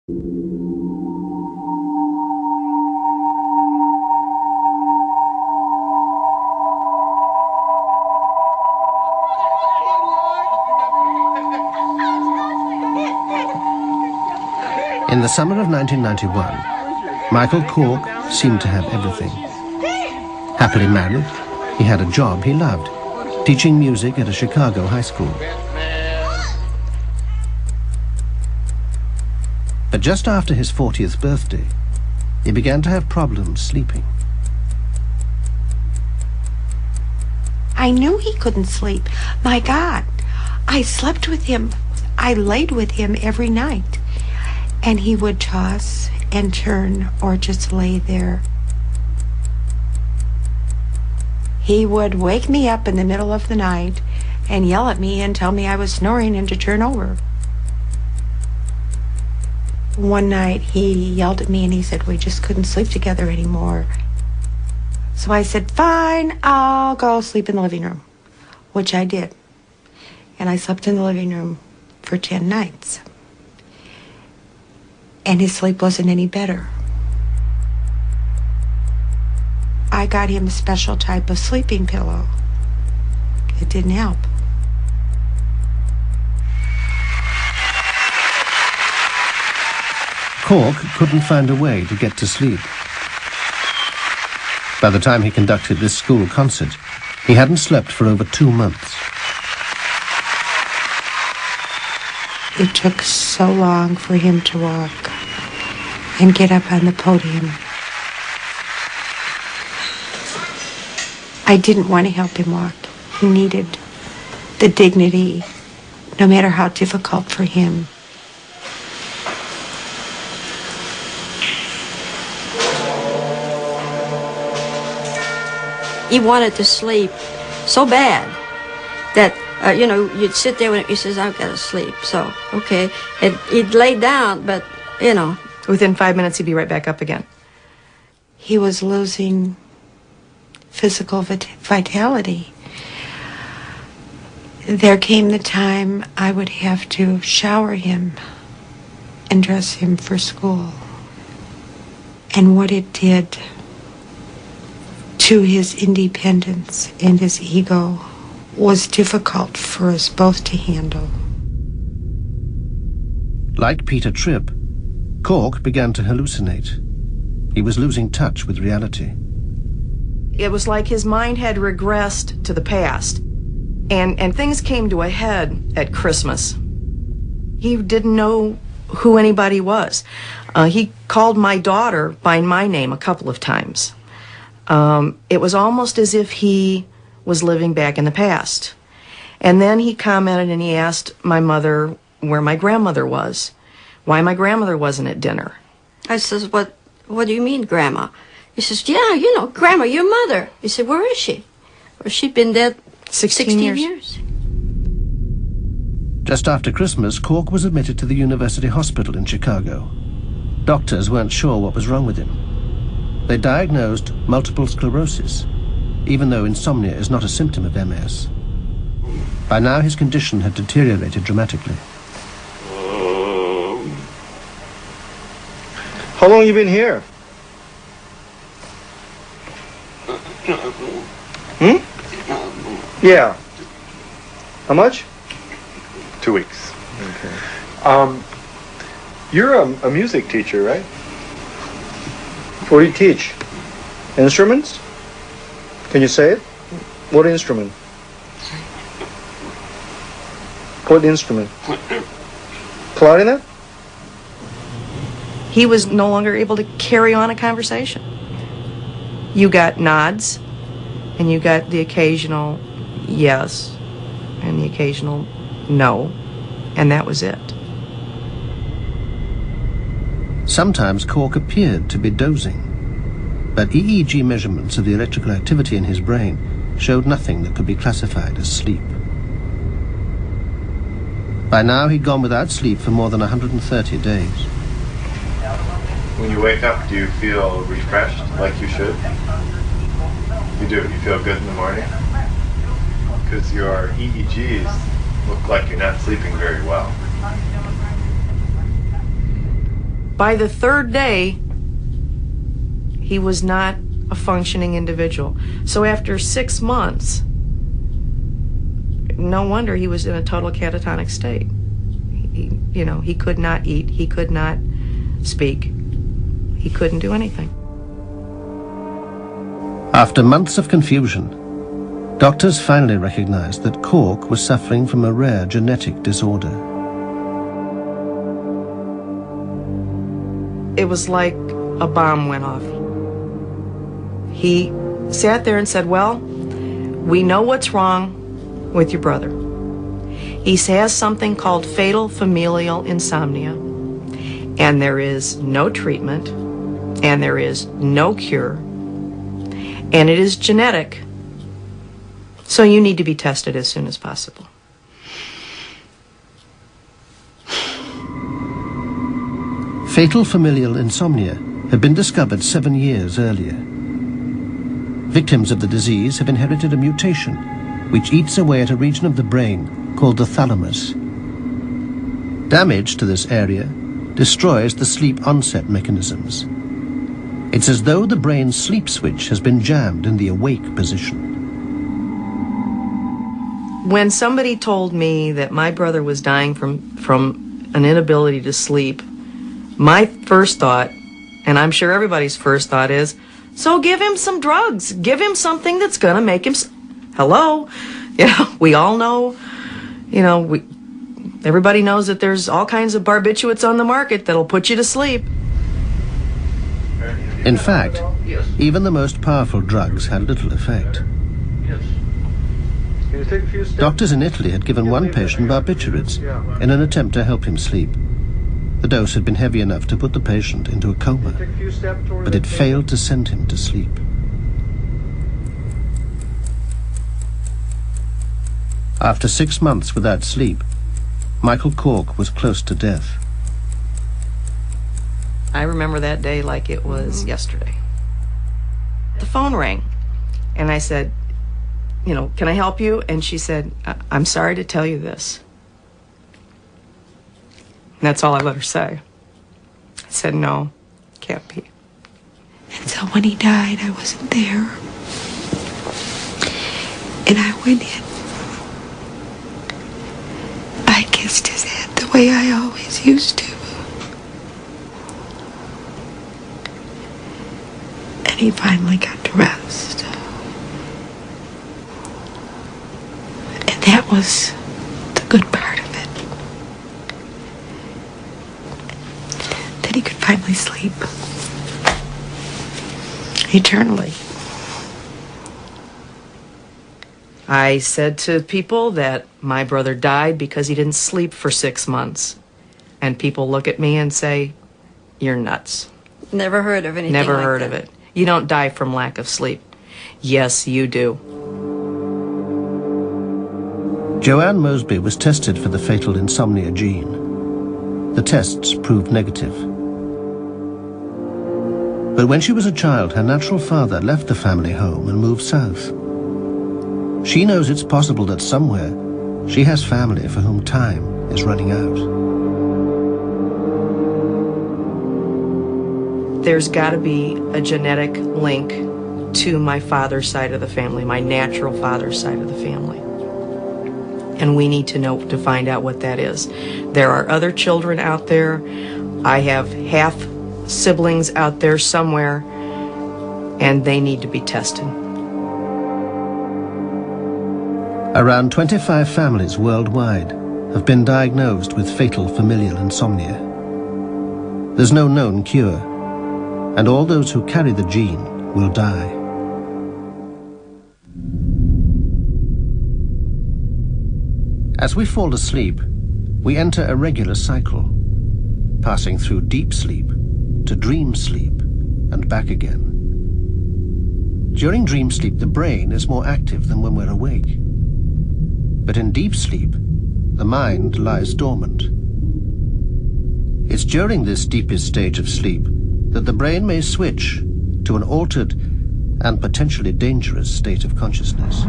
In the summer of 1991, Michael Cork seemed to have everything. Happily married, he had a job he loved, teaching music at a Chicago high school. But just after his 40th birthday, he began to have problems sleeping. I knew he couldn't sleep. My God, I slept with him. I laid with him every night. And he would toss and turn or just lay there. He would wake me up in the middle of the night and yell at me and tell me I was snoring and to turn over. One night he yelled at me and he said we just couldn't sleep together anymore. So I said, fine, I'll go sleep in the living room, which I did. And I slept in the living room for 10 nights. And his sleep wasn't any better. I got him a special type of sleeping pillow. It didn't help. Cork couldn't find a way to get to sleep. By the time he conducted this school concert, he hadn't slept for over 2 months. It took so long for him to walk and get up on the podium. I didn't want to help him walk. He needed the dignity, no matter how difficult for him. He wanted to sleep so bad that, you'd sit there when he says, I've got to sleep. So, okay. And he'd lay down, but, Within 5 minutes, he'd be right back up again. He was losing physical vitality. There came the time I would have to shower him and dress him for school. And what it did to his independence and his ego was difficult for us both to handle. Like Peter Tripp, Cork began to hallucinate. He was losing touch with reality. It was like his mind had regressed to the past. And things came to a head at Christmas. He didn't know who anybody was. He called my daughter by my name a couple of times. It was almost as if he was living back in the past. And then he commented and he asked my mother where my grandmother was, why my grandmother wasn't at dinner. I says, what do you mean, Grandma? He says, yeah, Grandma, your mother. He said, where is she? Well, she'd been dead 16 years. Just after Christmas, Cork was admitted to the University Hospital in Chicago. Doctors weren't sure what was wrong with him. They diagnosed multiple sclerosis, even though insomnia is not a symptom of MS. By now, his condition had deteriorated dramatically. How long you been here? Yeah. How much? 2 weeks. Okay. You're a music teacher, right? What do you teach? Instruments? Can you say it? What instrument? What instrument? Clarinet? He was no longer able to carry on a conversation. You got nods, and you got the occasional yes, and the occasional no, and that was it. Sometimes Cork appeared to be dozing, but EEG measurements of the electrical activity in his brain showed nothing that could be classified as sleep. By now, he'd gone without sleep for more than 130 days. When you wake up, do you feel refreshed like you should? You do. You feel good in the morning? Because your EEGs look like you're not sleeping very well. By the third day, he was not a functioning individual. So after 6 months, no wonder he was in a total catatonic state. He could not eat, he could not speak, he couldn't do anything. After months of confusion, doctors finally recognized that Cork was suffering from a rare genetic disorder. It was like a bomb went off. He sat there and said, well, we know what's wrong with your brother. He has something called fatal familial insomnia, and there is no treatment, and there is no cure, and it is genetic, so you need to be tested as soon as possible. Fatal familial insomnia had been discovered 7 years earlier. Victims of the disease have inherited a mutation which eats away at a region of the brain called the thalamus. Damage to this area destroys the sleep onset mechanisms. It's as though the brain's sleep switch has been jammed in the awake position. When somebody told me that my brother was dying from an inability to sleep, my first thought, and I'm sure everybody's first thought is, so give him some drugs. Give him something that's going to make him... Hello? We all know, everybody knows that there's all kinds of barbiturates on the market that'll put you to sleep. In fact, even the most powerful drugs had little effect. Doctors in Italy had given one patient barbiturates in an attempt to help him sleep. The dose had been heavy enough to put the patient into a coma, but it failed to send him to sleep. After 6 months without sleep, Michael Cork was close to death. I remember that day like it was yesterday. The phone rang, and I said, can I help you? And she said, I'm sorry to tell you this. And that's all I let her say. I said, no, can't be. And so when he died, I wasn't there. And I went in. I kissed his head the way I always used to. And he finally got to rest. And that was the good part of it. That he could finally sleep. Eternally. I said to people that my brother died because he didn't sleep for 6 months. And people look at me and say, you're nuts. Never heard of anything Never like heard that. of it. You don't die from lack of sleep. Yes, you do. Joanne Mosby was tested for the fatal insomnia gene. The tests proved negative. But when she was a child, her natural father left the family home and moved south. She knows it's possible that somewhere she has family for whom time is running out. There's got to be a genetic link to my father's side of the family, my natural father's side of the family. And we need to find out what that is. There are other children out there. I have half siblings out there somewhere, and they need to be tested. Around 25 families worldwide have been diagnosed with fatal familial insomnia. There's no known cure, and all those who carry the gene will die. As we fall asleep, we enter a regular cycle, passing through deep sleep to dream sleep and back again. During dream sleep, the brain is more active than when we're awake. But in deep sleep, the mind lies dormant. It's during this deepest stage of sleep that the brain may switch to an altered and potentially dangerous state of consciousness.